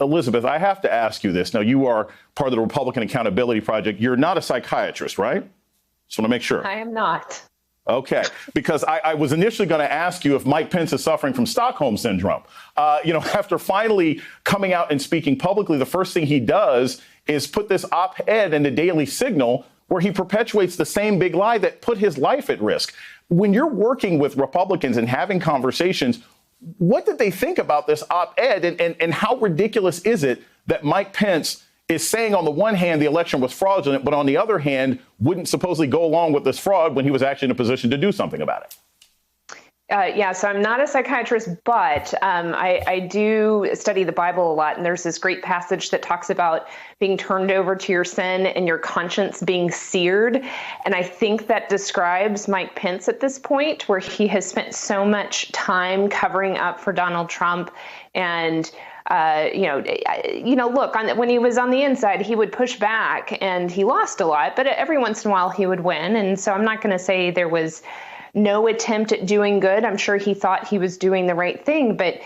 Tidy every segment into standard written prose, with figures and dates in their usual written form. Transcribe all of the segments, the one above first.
Elizabeth, I have to ask you this. Now, you are part of the Republican Accountability Project. You're not a psychiatrist, right? Just want to make sure. I am not. Okay, because I was initially going to ask you if Mike Pence is suffering from Stockholm syndrome. After finally coming out and speaking publicly, the first thing he does is put this op-ed in the Daily Signal where he perpetuates the same big lie that put his life at risk. When you're working with Republicans and having conversations, what did they think about this op-ed and how ridiculous is it that Mike Pence is saying on the one hand the election was fraudulent, but on the other hand wouldn't supposedly go along with this fraud when he was actually in a position to do something about it? So I'm not a psychiatrist, but I do study the Bible a lot. And there's this great passage that talks about being turned over to your sin and your conscience being seared. And I think that describes Mike Pence at this point, where he has spent so much time covering up for Donald Trump. And look, when he was on the inside, he would push back and he lost a lot, but every once in a while he would win. And so I'm not going to say there was no attempt at doing good. I'm sure he thought he was doing the right thing, but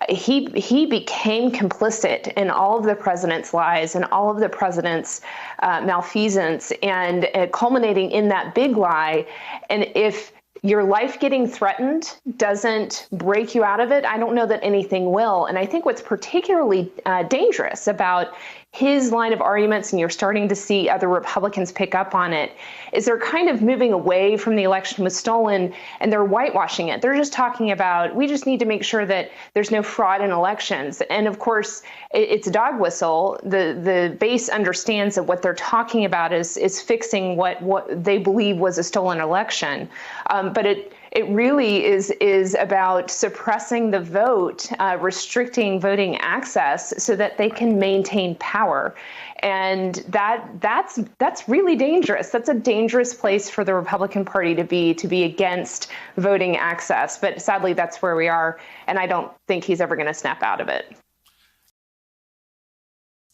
he became complicit in all of the president's lies and all of the president's malfeasance, and culminating in that big lie. And if your life getting threatened doesn't break you out of it, I don't know that anything will. And I think what's particularly dangerous about his line of arguments, and you're starting to see other Republicans pick up on it, is they're kind of moving away from the election was stolen and they're whitewashing it. They're just talking about, we just need to make sure that there's no fraud in elections. And of course, it's a dog whistle. The base understands that what they're talking about is fixing what they believe was a stolen election. But it really is about suppressing the vote, restricting voting access so that they can maintain power. And that's really dangerous. That's a dangerous place for the Republican Party to be against voting access. But sadly, that's where we are. And I don't think he's ever going to snap out of it.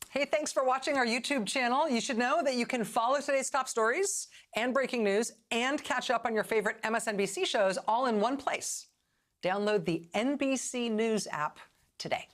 Hey, thanks for watching our YouTube channel. You should know that you can follow today's top stories and breaking news and catch up on your favorite MSNBC shows all in one place. Download the NBC News app today.